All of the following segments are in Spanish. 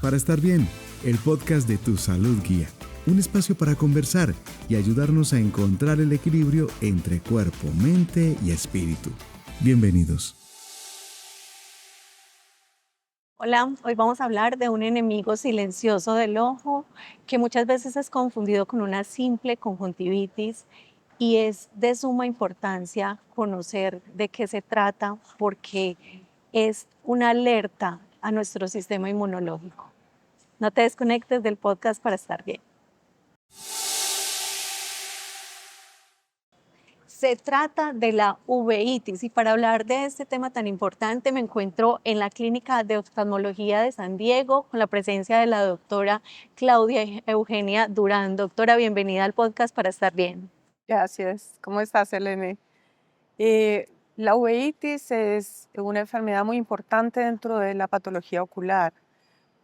Para estar bien, el podcast de Tu Salud Guía. Un espacio para conversar y ayudarnos a encontrar el equilibrio entre cuerpo, mente y espíritu. Bienvenidos. Hola, hoy vamos a hablar de un enemigo silencioso del ojo que muchas veces es confundido con una simple conjuntivitis y es de suma importancia conocer de qué se trata porque es una alerta a nuestro sistema inmunológico. No te desconectes del podcast para estar bien. Se trata de la uveitis y para hablar de este tema tan importante me encuentro en la Clínica de Oftalmología de San Diego con la presencia de la doctora Claudia Eugenia Durán. Doctora, bienvenida al podcast para estar bien. Gracias. ¿Cómo estás, Elene? La uveitis es una enfermedad muy importante dentro de la patología ocular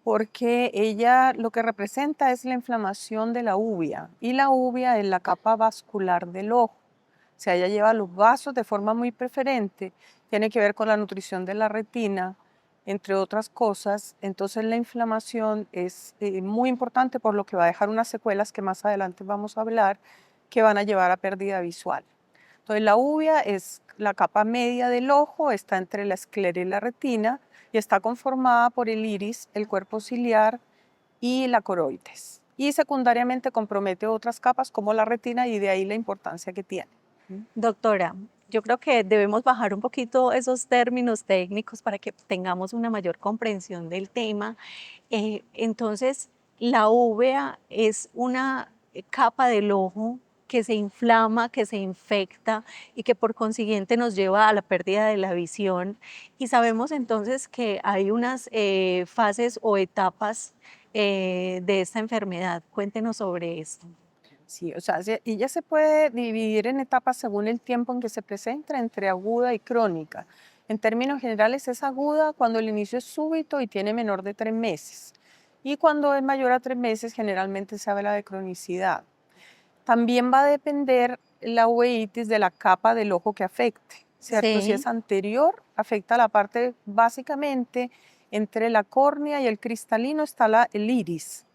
porque ella lo que representa es la inflamación de la uvea y la uvea es la capa vascular del ojo. O sea, ella lleva los vasos de forma muy preferente, tiene que ver con la nutrición de la retina, entre otras cosas. Entonces la inflamación es muy importante por lo que va a dejar unas secuelas que más adelante vamos a hablar que van a llevar a pérdida visual. Entonces la uvea es la capa media del ojo, está entre la esclera y la retina y está conformada por el iris, el cuerpo ciliar y la coroides. Y secundariamente compromete otras capas como la retina y de ahí la importancia que tiene. Doctora, yo creo que debemos bajar un poquito esos términos técnicos para que tengamos una mayor comprensión del tema. Entonces, la uvea es una capa del ojo que se inflama, que se infecta y que por consiguiente nos lleva a la pérdida de la visión. Y sabemos entonces que hay unas fases o etapas de esta enfermedad. Cuéntenos sobre esto. Sí, o sea, ella se puede dividir en etapas según el tiempo en que se presenta, entre aguda y crónica. En términos generales es aguda cuando el inicio es súbito y tiene menor de 3 meses. Y cuando es mayor a 3 meses generalmente se habla de cronicidad. También va a depender la uveitis de la capa del ojo que afecte, ¿cierto? Si Sí. es anterior, afecta la parte básicamente entre la córnea y el cristalino está el iris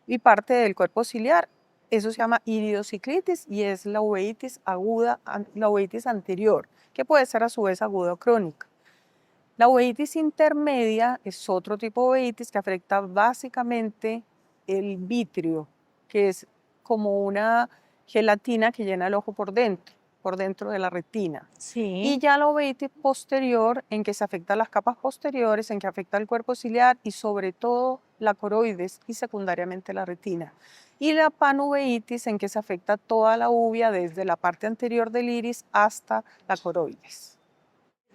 y parte del cuerpo ciliar. Eso se llama iridociclitis y es la uveitis aguda, la uveitis anterior, que puede ser a su vez aguda o crónica. La uveitis intermedia es otro tipo de uveitis que afecta básicamente el vitrio, que es como una gelatina que llena el ojo por dentro de la retina. Y Sí. ya la uveitis posterior, en que se afectan las capas posteriores, en que afecta el cuerpo ciliar y sobre todo la coroides y secundariamente la retina. Y la panuveitis, en que se afecta toda la uvea desde la parte anterior del iris hasta la coroides.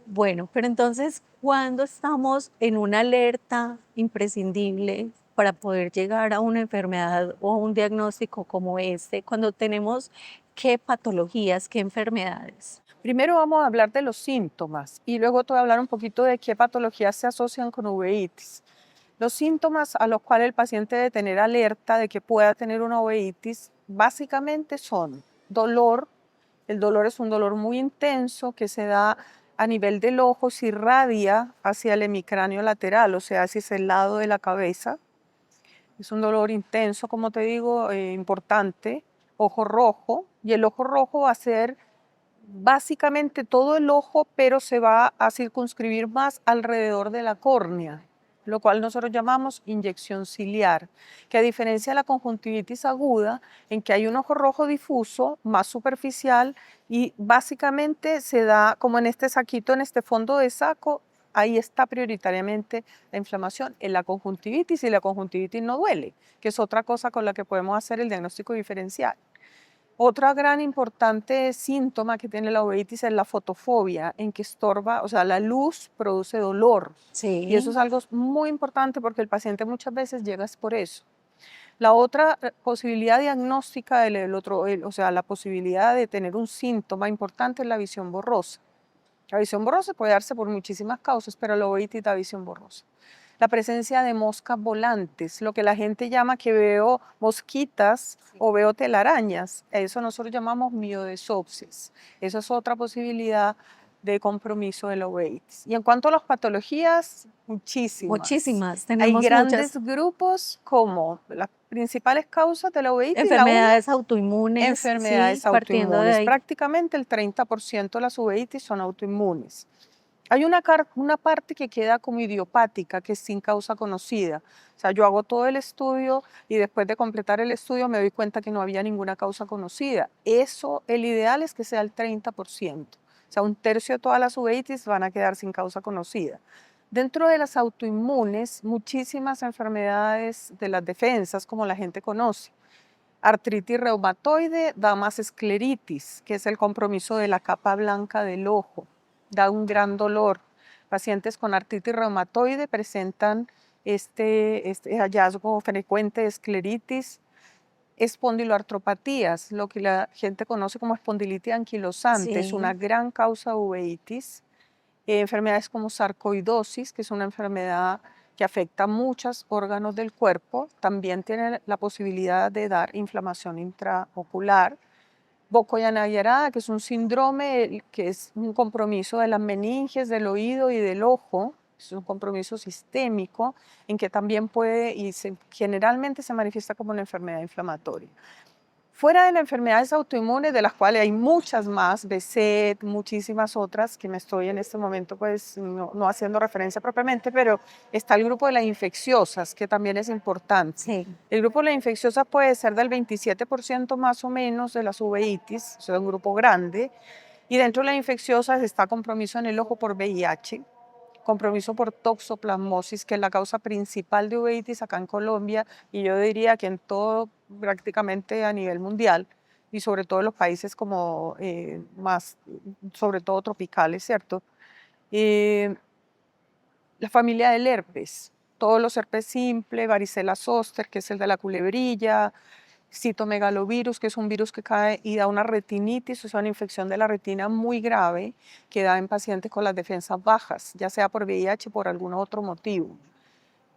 Bueno, pero entonces, ¿cuándo estamos en una alerta imprescindible para poder llegar a una enfermedad o a un diagnóstico como este? Cuando tenemos qué patologías, qué enfermedades. Primero vamos a hablar de los síntomas y luego te voy a hablar un poquito de qué patologías se asocian con uveitis. Los síntomas a los cuales el paciente debe tener alerta de que pueda tener una uveitis básicamente son dolor. El dolor es un dolor muy intenso que se da a nivel del ojo, se irradia hacia el hemicráneo lateral, o sea, hacia ese lado de la cabeza. Es un dolor intenso, como te digo, importante, ojo rojo, y el ojo rojo va a ser básicamente todo el ojo, pero se va a circunscribir más alrededor de la córnea, lo cual nosotros llamamos inyección ciliar, que a diferencia de la conjuntivitis aguda, en que hay un ojo rojo difuso, más superficial, y básicamente se da como en este saquito, en este fondo de saco, ahí está prioritariamente la inflamación. En la conjuntivitis, y la conjuntivitis no duele, que es otra cosa con la que podemos hacer el diagnóstico diferencial. Otra gran importante síntoma que tiene la uveitis es la fotofobia, en que estorba, o sea, la luz produce dolor. Y eso Sí. es algo muy importante porque el paciente muchas veces llega es por eso. La otra posibilidad diagnóstica, o sea, la posibilidad de tener un síntoma importante es la visión borrosa. La visión borrosa puede darse por muchísimas causas, pero la uveitis da visión borrosa. La presencia de moscas volantes, lo que la gente llama que veo mosquitas o veo telarañas, eso nosotros llamamos miodesopsis. Esa es otra posibilidad de compromiso de la uveitis. Y en cuanto a las patologías, muchísimas. Muchísimas, Hay tenemos grandes muchas grupos como las principales causas de la uveitis. enfermedades autoinmunes, Enfermedades sí, partiendo de autoinmunes. ahí. Prácticamente el 30% de las uveitis son autoinmunes. Hay una parte que queda como idiopática, que es sin causa conocida. O sea, yo hago todo el estudio y después de completar el estudio me doy cuenta que no había ninguna causa conocida. Eso, el ideal es que sea el 30%. O sea, un tercio de todas las uveitis van a quedar sin causa conocida. Dentro de las autoinmunes, muchísimas enfermedades de las defensas, como la gente conoce. Artritis reumatoide da más escleritis, que es el compromiso de la capa blanca del ojo. Da un gran dolor. Pacientes con artritis reumatoide presentan este hallazgo frecuente de escleritis. Espondiloartropatías, lo que la gente conoce como espondilitis anquilosante, es una Sí, gran causa de uveitis. Enfermedades como sarcoidosis, que es una enfermedad que afecta a muchos órganos del cuerpo, también tiene la posibilidad de dar inflamación intraocular. Bocoyanayarada, que es un síndrome que es un compromiso de las meninges, del oído y del ojo, es un compromiso sistémico en que también puede y generalmente se manifiesta como una enfermedad inflamatoria. Fuera de las enfermedades autoinmunes, de las cuales hay muchas más, BSET, muchísimas otras, que me estoy en este momento pues no haciendo referencia propiamente, pero está el grupo de las infecciosas, que también es importante. sí. El grupo de las infecciosas puede ser del 27% más o menos de las uveitis, o sea, un grupo grande, y dentro de las infecciosas está compromiso en el ojo por VIH, compromiso por toxoplasmosis, que es la causa principal de uveitis acá en Colombia, y yo diría que en todo, prácticamente a nivel mundial, y sobre todo en los países como más, sobre todo tropicales, ¿cierto? Eh, la familia del herpes, todos los herpes simple, varicela zoster, que es el de la culebrilla, citomegalovirus, que es un virus que cae y da una retinitis, o sea, una infección de la retina muy grave que da en pacientes con las defensas bajas, ya sea por VIH o por algún otro motivo.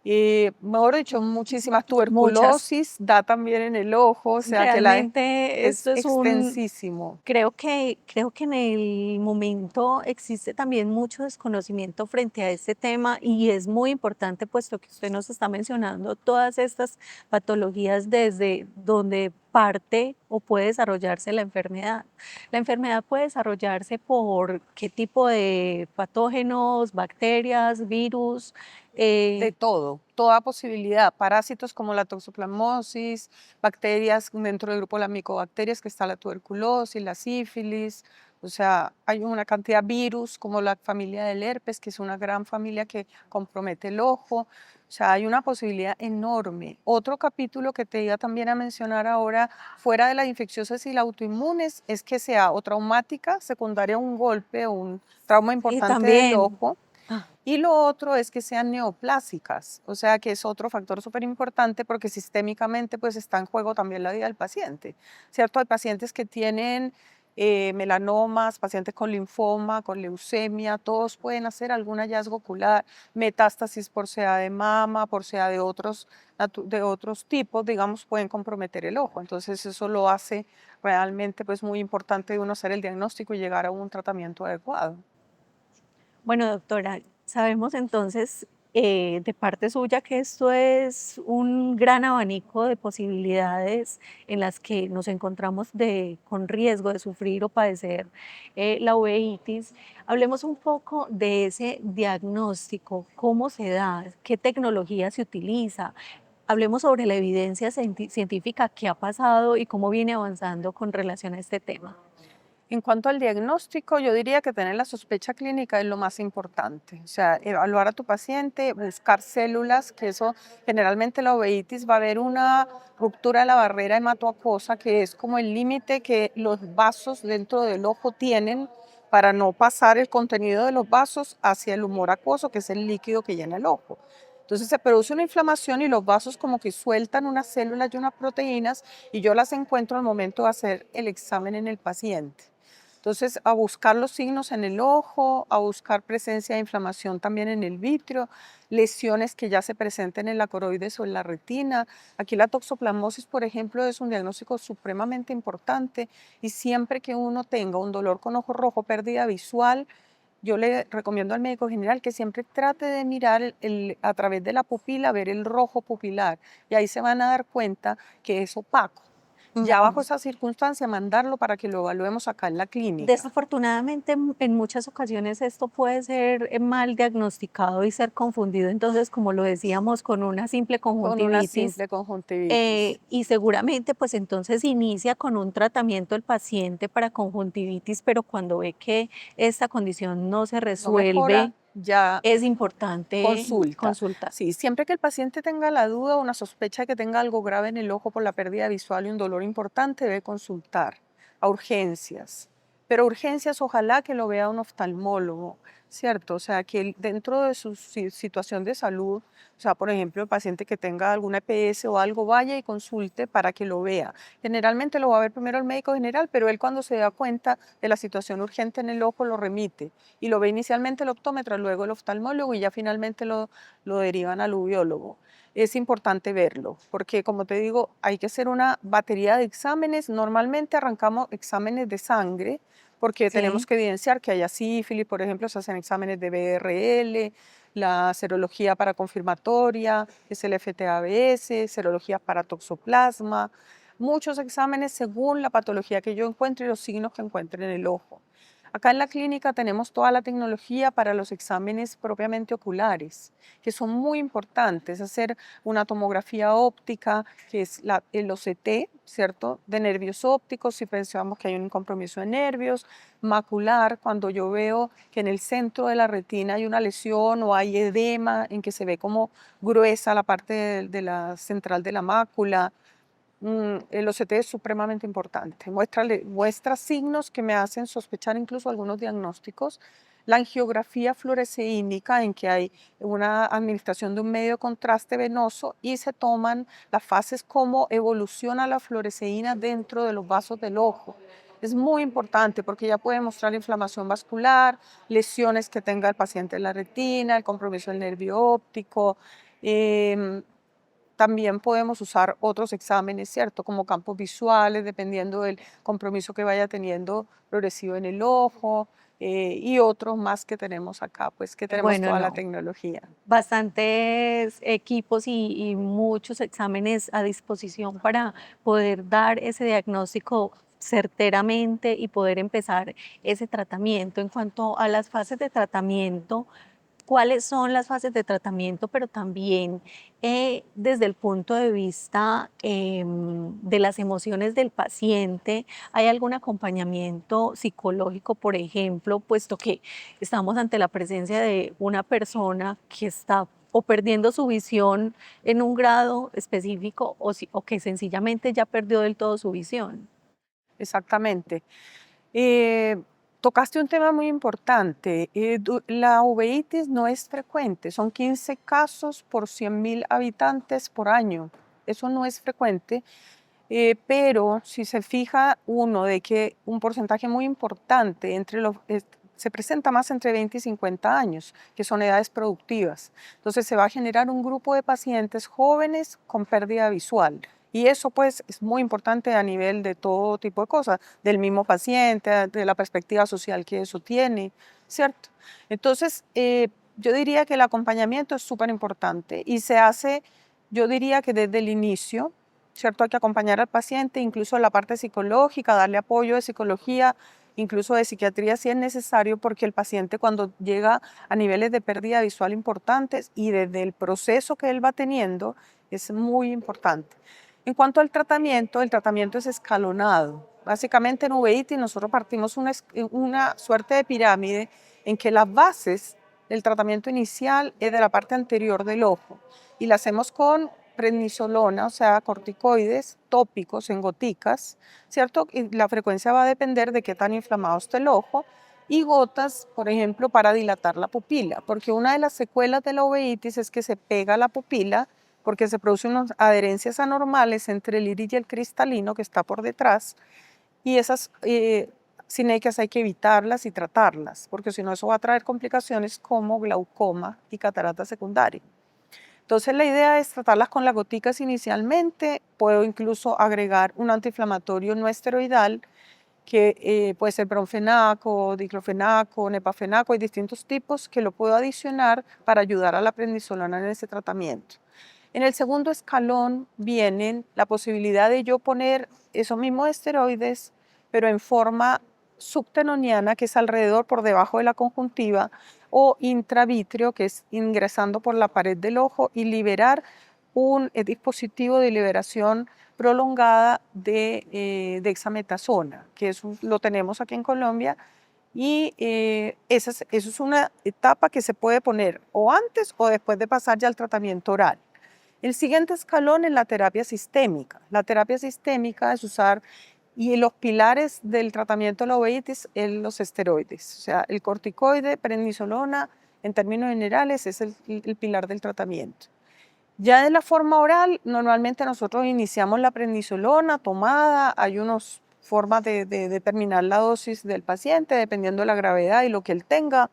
Mejor dicho, muchísimas Muchas. tuberculosis, da también en el ojo, o sea que Realmente es esto es un, extensísimo. creo que en el momento existe también mucho desconocimiento frente a este tema y es muy importante, puesto que usted nos está mencionando todas estas patologías desde donde parte o puede desarrollarse la enfermedad. La enfermedad puede desarrollarse por qué tipo de patógenos, bacterias, virus. De eh, todo, toda posibilidad, parásitos como la toxoplasmosis, bacterias dentro del grupo de las micobacterias que está la tuberculosis, la sífilis, o sea, hay una cantidad de virus como la familia del herpes, que es una gran familia que compromete el ojo, o sea, hay una posibilidad enorme. Otro capítulo que te iba también a mencionar ahora, fuera de las infecciosas y las autoinmunes, es que sea o traumática, secundaria a un golpe o un trauma y importante del también, ojo, ah, y lo otro es que sean neoplásicas, o sea que es otro factor súper importante porque sistémicamente pues está en juego también la vida del paciente, ¿cierto? Hay pacientes que tienen melanomas, pacientes con linfoma, con leucemia, todos pueden hacer algún hallazgo ocular, metástasis por sea de mama, por sea de otros tipos, digamos, pueden comprometer el ojo. Entonces eso lo hace realmente pues muy importante de uno hacer el diagnóstico y llegar a un tratamiento adecuado. bueno, doctora, sabemos entonces de parte suya que esto es un gran abanico de posibilidades en las que nos encontramos con riesgo de sufrir o padecer la uveitis. Hablemos un poco de ese diagnóstico, cómo se da, qué tecnología se utiliza. Hablemos sobre la evidencia científica que ha pasado y cómo viene avanzando con relación a este tema. En cuanto al diagnóstico, yo diría que tener la sospecha clínica es lo más importante. O sea, evaluar a tu paciente, buscar células, que eso generalmente la uveitis va a haber una ruptura de la barrera hematoacuosa, que es como el límite que los vasos dentro del ojo tienen para no pasar el contenido de los vasos hacia el humor acuoso, que es el líquido que llena el ojo. Entonces se produce una inflamación y los vasos como que sueltan unas células y unas proteínas y yo las encuentro al momento de hacer el examen en el paciente. Entonces, a buscar los signos en el ojo, a buscar presencia de inflamación también en el vitrio, lesiones que ya se presenten en la coroides o en la retina. Aquí la toxoplasmosis, por ejemplo, es un diagnóstico supremamente importante y siempre que uno tenga un dolor con ojo rojo, pérdida visual, yo le recomiendo al médico general que siempre trate de mirar a través de la pupila, ver el rojo pupilar, y ahí se van a dar cuenta que es opaco. Ya bajo Ujú. esa circunstancia, mandarlo para que lo evaluemos acá en la clínica. Desafortunadamente, en muchas ocasiones esto puede ser mal diagnosticado y ser confundido, entonces, como lo decíamos, con una simple Con una conjuntivitis. simple conjuntivitis. Y seguramente, pues entonces inicia con un tratamiento el paciente para conjuntivitis, pero cuando ve que esta condición no se No mejora, resuelve, ya es importante consulta. consultar. Sí, siempre que el paciente tenga la duda o una sospecha de que tenga algo grave en el ojo por la pérdida visual y un dolor importante, debe consultar a urgencias. Pero urgencias, ojalá que lo vea un oftalmólogo, ¿cierto? O sea, que dentro de su situación de salud, o sea, por ejemplo, el paciente que tenga alguna EPS o algo, vaya y consulte para que lo vea. Generalmente lo va a ver primero el médico general, pero él cuando se da cuenta de la situación urgente en el ojo lo remite y lo ve inicialmente el optómetra, luego el oftalmólogo y ya finalmente lo derivan al uveólogo. Es importante verlo, porque como te digo, hay que hacer una batería de exámenes. Normalmente arrancamos exámenes de sangre, porque tenemos Sí. que evidenciar que haya sífilis, por ejemplo, se hacen exámenes de BRL, la serología para confirmatoria, es el FTABS, serologías para toxoplasma, muchos exámenes según la patología que yo encuentre y los signos que encuentre en el ojo. Acá en la clínica tenemos toda la tecnología para los exámenes propiamente oculares, que son muy importantes. Hacer una tomografía óptica, que es el OCT, ¿cierto? De nervios ópticos, si pensamos que hay un compromiso de nervios. Macular, cuando yo veo que en el centro de la retina hay una lesión o hay edema, en que se ve como gruesa la parte de la central de la mácula. El OCT es supremamente importante, muestra signos que me hacen sospechar incluso algunos diagnósticos. La angiografía fluoresceínica, en que hay una administración de un medio de contraste venoso y se toman las fases como evoluciona la fluoresceína dentro de los vasos del ojo. Es muy importante porque ya puede mostrar inflamación vascular, lesiones que tenga el paciente en la retina, el compromiso del nervio óptico. em, También podemos usar otros exámenes, ¿cierto? Como campos visuales, dependiendo del compromiso que vaya teniendo progresivo en el ojo, y otros más que tenemos acá, pues que tenemos Bueno, toda la no, tecnología. bastantes equipos y muchos exámenes a disposición para poder dar ese diagnóstico certeramente y poder empezar ese tratamiento. En cuanto a las fases de tratamiento, ¿cuáles son las fases de tratamiento? Pero también desde el punto de vista de las emociones del paciente, ¿hay algún acompañamiento psicológico, por ejemplo, puesto que estamos ante la presencia de una persona que está o perdiendo su visión en un grado específico o que sencillamente ya perdió del todo su visión? Exactamente. Eh, Tocaste un tema muy importante. La uveitis no es frecuente, son 15 casos por 100.000 habitantes por año. Eso no es frecuente. Pero si se fija uno de que un porcentaje muy importante se presenta más entre 20 y 50 años, que son edades productivas. Entonces se va a generar un grupo de pacientes jóvenes con pérdida visual. Y eso pues es muy importante a nivel de todo tipo de cosas, del mismo paciente, de la perspectiva social que eso tiene, ¿cierto? Entonces, yo diría que el acompañamiento es súper importante y se hace, yo diría que desde el inicio, ¿cierto? Hay que acompañar al paciente, incluso la parte psicológica, darle apoyo de psicología, incluso de psiquiatría si es necesario, porque el paciente cuando llega a niveles de pérdida visual importantes y desde el proceso que él va teniendo es muy importante. En cuanto al tratamiento, el tratamiento es escalonado. Básicamente en uveitis nosotros partimos una suerte de pirámide en que las bases del tratamiento inicial es de la parte anterior del ojo y la hacemos con prednisolona, o sea, corticoides tópicos en goticas, ¿cierto? Y la frecuencia va a depender de qué tan inflamado esté el ojo y gotas, por ejemplo, para dilatar la pupila, porque una de las secuelas de la uveitis es que se pega la pupila porque se producen unas adherencias anormales entre el iris y el cristalino que está por detrás y esas cinéticas hay que evitarlas y tratarlas, porque si no eso va a traer complicaciones como glaucoma y catarata secundaria. Entonces la idea es tratarlas con las goticas inicialmente, puedo incluso agregar un antiinflamatorio no esteroidal que puede ser bromfenaco, diclofenaco, nepafenaco, hay distintos tipos que lo puedo adicionar para ayudar a la prednisolona en ese tratamiento. En el segundo escalón vienen la posibilidad de yo poner esos mismos esteroides, pero en forma subtenoniana, que es alrededor por debajo de la conjuntiva, o intravítrea, que es ingresando por la pared del ojo y liberar un dispositivo de liberación prolongada de dexametasona, que lo tenemos aquí en Colombia, y eso es una etapa que se puede poner o antes o después de pasar ya al tratamiento oral. El siguiente escalón es la terapia sistémica. La terapia sistémica es usar, y los pilares del tratamiento de la uveitis es los esteroides, o sea, el corticoide, prednisolona, en términos generales es el pilar del tratamiento. Ya de la forma oral, normalmente nosotros iniciamos la prednisolona tomada, hay unas formas de determinar la dosis del paciente dependiendo de la gravedad y lo que él tenga.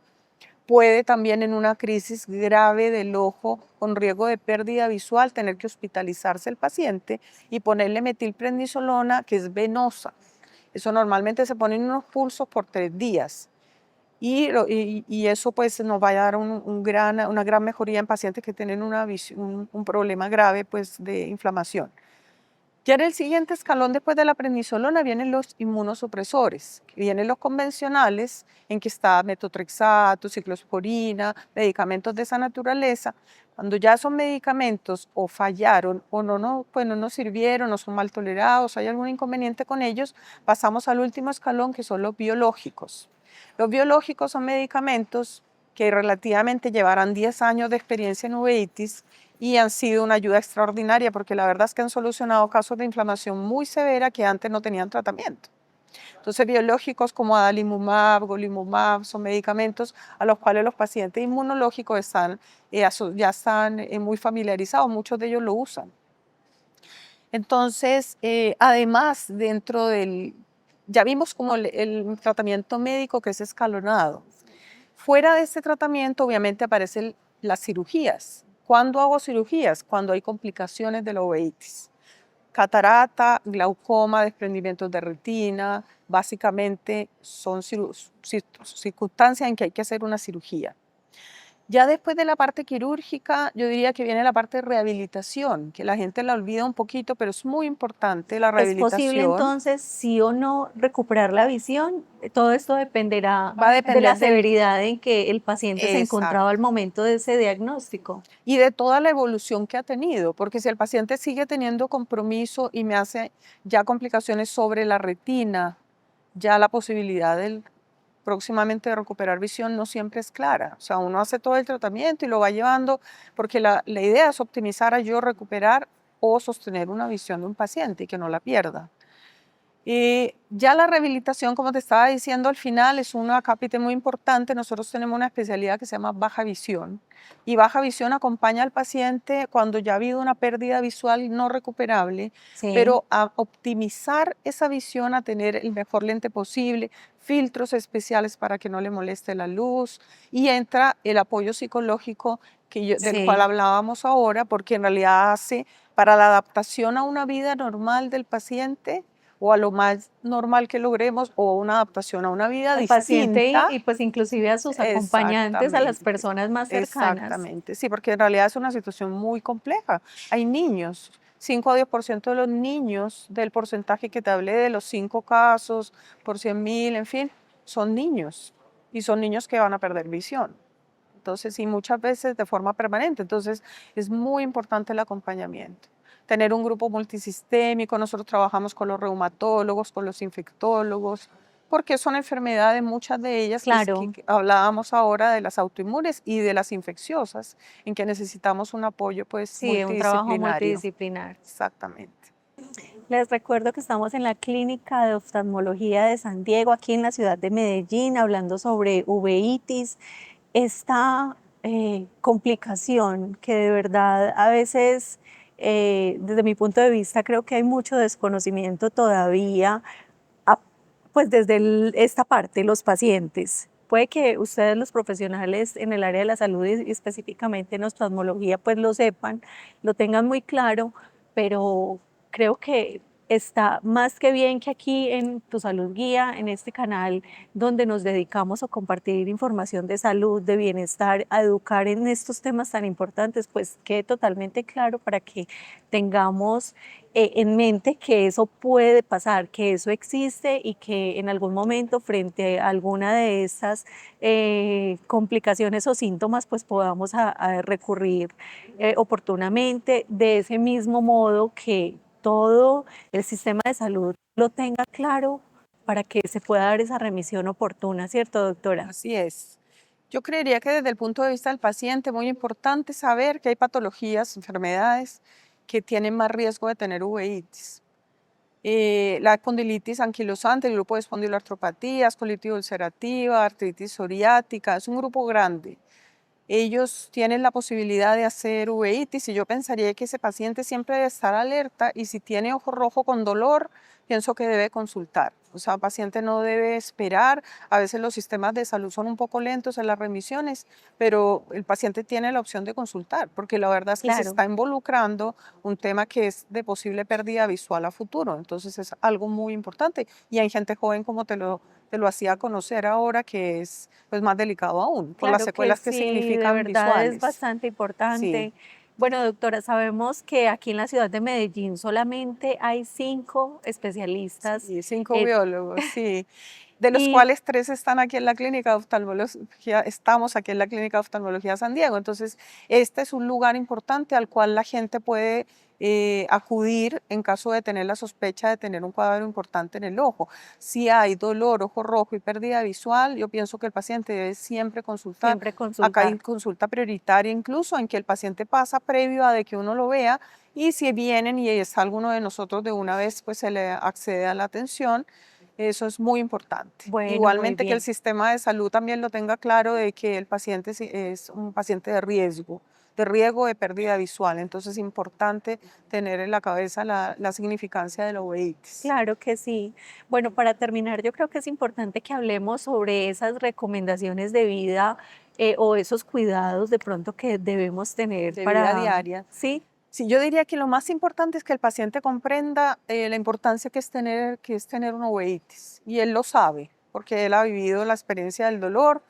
Puede también en una crisis grave del ojo con riesgo de pérdida visual tener que hospitalizarse el paciente y ponerle metilprednisolona, que es venosa. Eso normalmente se pone en unos pulsos por 3 días. Y eso pues nos va a dar una gran mejoría en pacientes que tienen un problema grave pues, de inflamación. Ya en el siguiente escalón después de la prednisolona vienen los inmunosupresores, que vienen los convencionales, en que está metotrexato, ciclosporina, medicamentos de esa naturaleza. Cuando ya son medicamentos o fallaron o pues no nos sirvieron, no son mal tolerados, hay algún inconveniente con ellos, pasamos al último escalón, que son los biológicos. Los biológicos son medicamentos que relativamente llevarán 10 años de experiencia en uveitis y han sido una ayuda extraordinaria porque la verdad es que han solucionado casos de inflamación muy severa que antes no tenían tratamiento. Entonces, biológicos como adalimumab, golimumab son medicamentos a los cuales los pacientes inmunológicos ya están muy familiarizados, muchos de ellos lo usan. Entonces, además, ya vimos como el tratamiento médico que es escalonado. Fuera de este tratamiento, obviamente, aparecen las cirugías. ¿Cuándo hago cirugías? Cuando hay complicaciones de la uveitis. Catarata, glaucoma, desprendimientos de retina, básicamente son circunstancias en que hay que hacer una cirugía. Ya después de la parte quirúrgica, yo diría que viene la parte de rehabilitación, que la gente la olvida un poquito, pero es muy importante la ¿Es posible rehabilitación. entonces sí o no recuperar la visión? Todo esto dependerá Va a de la depender severidad en que el paciente se Exacto. encontraba al momento de ese diagnóstico. Y de toda la evolución que ha tenido, porque si el paciente sigue teniendo compromiso y me hace ya complicaciones sobre la retina, ya la posibilidad próximamente de recuperar visión no siempre es clara. O sea, uno hace todo el tratamiento y lo va llevando, porque la idea es optimizar a yo recuperar o sostener una visión de un paciente y que no la pierda. Ya la rehabilitación, como te estaba diciendo al final, es una cápita muy importante. Nosotros tenemos una especialidad que se llama baja visión, y baja visión acompaña al paciente cuando ya ha habido una pérdida visual no recuperable, Sí. pero a optimizar esa visión, a tener el mejor lente posible, filtros especiales para que no le moleste la luz, y entra el apoyo psicológico del cual hablábamos ahora, porque en realidad hace para la adaptación a una vida normal del paciente, o a lo más normal que logremos, o una adaptación a una vida Al distinta. paciente y pues inclusive a sus acompañantes, a las personas más cercanas. Exactamente, sí, porque en realidad es una situación muy compleja. Hay niños, 5 a 10% de los niños, del porcentaje que te hablé de los 5 casos por 100.000, en fin, son niños, y son niños que van a perder visión. Entonces, y muchas veces de forma permanente. Entonces, es muy importante el acompañamiento. Tener un grupo multisistémico, nosotros trabajamos con los reumatólogos, con los infectólogos, porque son enfermedades, muchas de ellas, Claro. que hablábamos ahora de las autoinmunes y de las infecciosas, en que necesitamos un apoyo pues Sí, un trabajo multidisciplinario. multidisciplinar. Exactamente. Les recuerdo que estamos en la Clínica de Oftalmología de San Diego, aquí en la ciudad de Medellín, hablando sobre uveitis, esta complicación que de verdad a veces, desde mi punto de vista, creo que hay mucho desconocimiento todavía, pues desde esta parte, los pacientes. Puede que ustedes, los profesionales en el área de la salud y específicamente en oftalmología, pues lo sepan, lo tengan muy claro, pero creo que está más que bien que aquí en Tu Salud Guía, en este canal donde nos dedicamos a compartir información de salud, de bienestar, a educar en estos temas tan importantes, pues quede totalmente claro para que tengamos en mente que eso puede pasar, que eso existe y que en algún momento frente a alguna de estas complicaciones o síntomas, pues podamos a recurrir oportunamente de ese mismo modo que todo el sistema de salud lo tenga claro para que se pueda dar esa remisión oportuna, ¿cierto, doctora? Así es. Yo creería que desde el punto de vista del paciente, muy importante saber que hay patologías, enfermedades que tienen más riesgo de tener uveitis. La espondilitis anquilosante, el grupo de espondiloartropatías, colitis ulcerativa, artritis psoriática, es un grupo grande. Ellos tienen la posibilidad de hacer uveitis y yo pensaría que ese paciente siempre debe estar alerta y si tiene ojo rojo con dolor, pienso que debe consultar. O sea, el paciente no debe esperar. A veces los sistemas de salud son un poco lentos en las remisiones, pero el paciente tiene la opción de consultar, porque la verdad es que se Claro, está involucrando un tema que es de posible pérdida visual a futuro. Entonces es algo muy importante. Y hay gente joven, como te lo hacía conocer ahora, que es pues, más delicado aún, por las claro que secuelas que sí, de significan verdad es visuales. bastante Sí, importante. Bueno, doctora, sabemos que aquí en la ciudad de Medellín solamente hay 5 especialistas sí, 5 eh, biólogos, sí, de los y cuales 3 están aquí en la clínica de oftalmología, estamos aquí en la clínica de oftalmología San Diego. Entonces, este es un lugar importante al cual la gente puede acudir en caso de tener la sospecha de tener un cuadro importante en el ojo. Si hay dolor, ojo rojo y pérdida visual, yo pienso que el paciente debe siempre consultar. siempre Acá hay consultar. consulta prioritaria incluso en que el paciente pasa previo a de que uno lo vea y si vienen y es alguno de nosotros de una vez, pues se le accede a la atención. Eso es muy importante. Bueno, muy Igualmente que el bien. sistema de salud también lo tenga claro de que el paciente es un paciente de riesgo de pérdida visual. Entonces es importante tener en la cabeza la significancia de la uveitis. Claro que sí. Bueno, para terminar, yo creo que es importante que hablemos sobre esas recomendaciones de vida o esos cuidados de pronto que debemos tener De vida para, diaria. sí, Sí, yo diría que lo más importante es que el paciente comprenda la importancia que es tener una uveitis. Y él lo sabe, porque él ha vivido la experiencia del dolor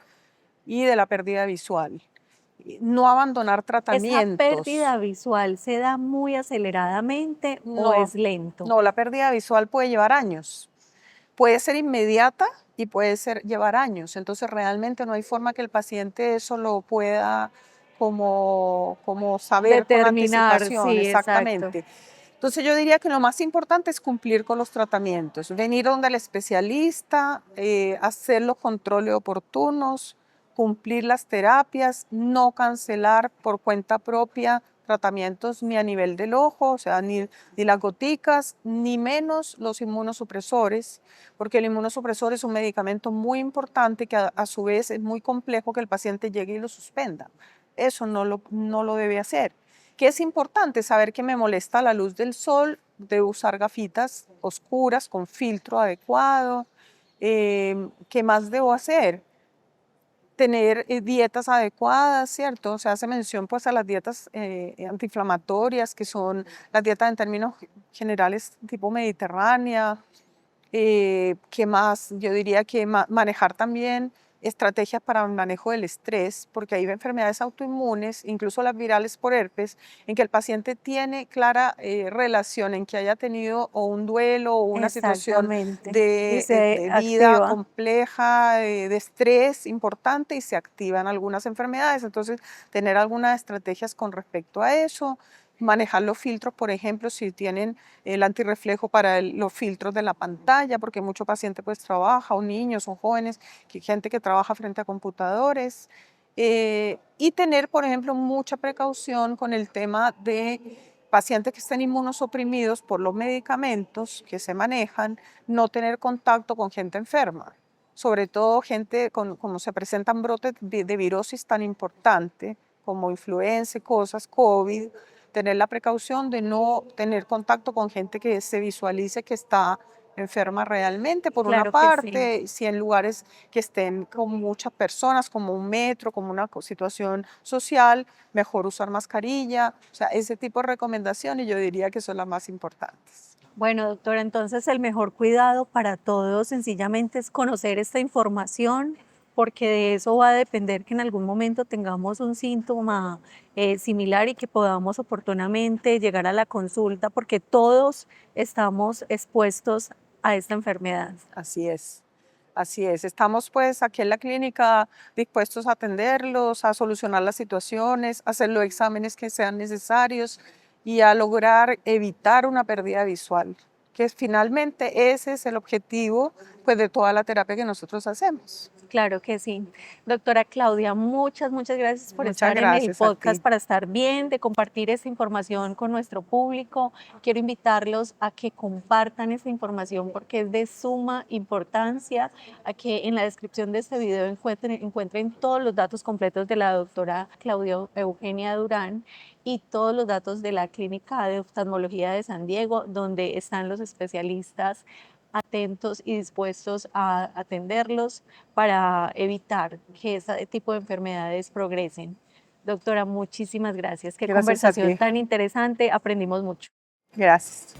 y de la pérdida visual. Y no abandonar esa tratamientos. pérdida visual se da muy aceleradamente o No, es lento. no, la pérdida visual puede llevar años. Puede ser inmediata y puede llevar años. Entonces realmente no hay forma que el paciente eso lo pueda como saber con Determinar, anticipación, sí, exacto. exactamente. Entonces yo diría que lo más importante es cumplir con los tratamientos, venir donde el especialista, hacer los controles oportunos, cumplir las terapias, no cancelar por cuenta propia tratamientos ni a nivel del ojo, o sea, ni las goticas, ni menos los inmunosupresores, porque el inmunosupresor es un medicamento muy importante que a su vez es muy complejo que el paciente llegue y lo suspenda. Eso no lo debe hacer. ¿Qué es importante? Saber que me molesta la luz del sol, de usar gafitas oscuras con filtro adecuado. ¿Qué más debo hacer? Tener dietas adecuadas, ¿cierto? Se hace mención pues a las dietas antiinflamatorias, que son las dietas en términos generales tipo mediterránea. ¿Qué más? Yo diría que manejar también estrategias para el manejo del estrés, porque hay enfermedades autoinmunes, incluso las virales por herpes, en que el paciente tiene clara relación en que haya tenido o un duelo o una situación Exactamente. Y de se vida activa. compleja, de estrés importante y se activan algunas enfermedades. Entonces, tener algunas estrategias con respecto a eso, manejar los filtros, por ejemplo, si tienen el antirreflejo para los filtros de la pantalla, porque muchos pacientes pues trabaja, o niños, o jóvenes, gente que trabaja frente a computadores. Y tener, por ejemplo, mucha precaución con el tema de pacientes que estén inmunosuprimidos por los medicamentos que se manejan, no tener contacto con gente enferma, sobre todo gente como se presentan brotes de virosis tan importante como influenza, cosas, COVID, tener la precaución de no tener contacto con gente que se visualice que está enferma realmente, por una Claro que sí. parte, si en lugares que estén con muchas personas, como un metro, como una situación social, mejor usar mascarilla, o sea, ese tipo de recomendaciones yo diría que son las más importantes. Bueno, doctora, entonces el mejor cuidado para todos sencillamente es conocer esta información, porque de eso va a depender que en algún momento tengamos un síntoma similar y que podamos oportunamente llegar a la consulta, porque todos estamos expuestos a esta enfermedad. Así es. Así es, estamos pues aquí en la clínica dispuestos a atenderlos, a solucionar las situaciones, a hacer los exámenes que sean necesarios y a lograr evitar una pérdida visual, que finalmente ese es el objetivo pues de toda la terapia que nosotros hacemos. Claro que sí. Doctora Claudia, muchas gracias por Muchas estar en el gracias a podcast ti. para estar bien, de compartir esta información con nuestro público. Quiero invitarlos a que compartan esta información porque es de suma importancia, a que en la descripción de este video encuentren todos los datos completos de la doctora Claudia Eugenia Durán y todos los datos de la Clínica de Oftalmología de San Diego, donde están los especialistas atentos y dispuestos a atenderlos para evitar que ese tipo de enfermedades progresen. Doctora, muchísimas gracias. Qué Gracias a conversación ti. tan interesante, aprendimos mucho. Gracias.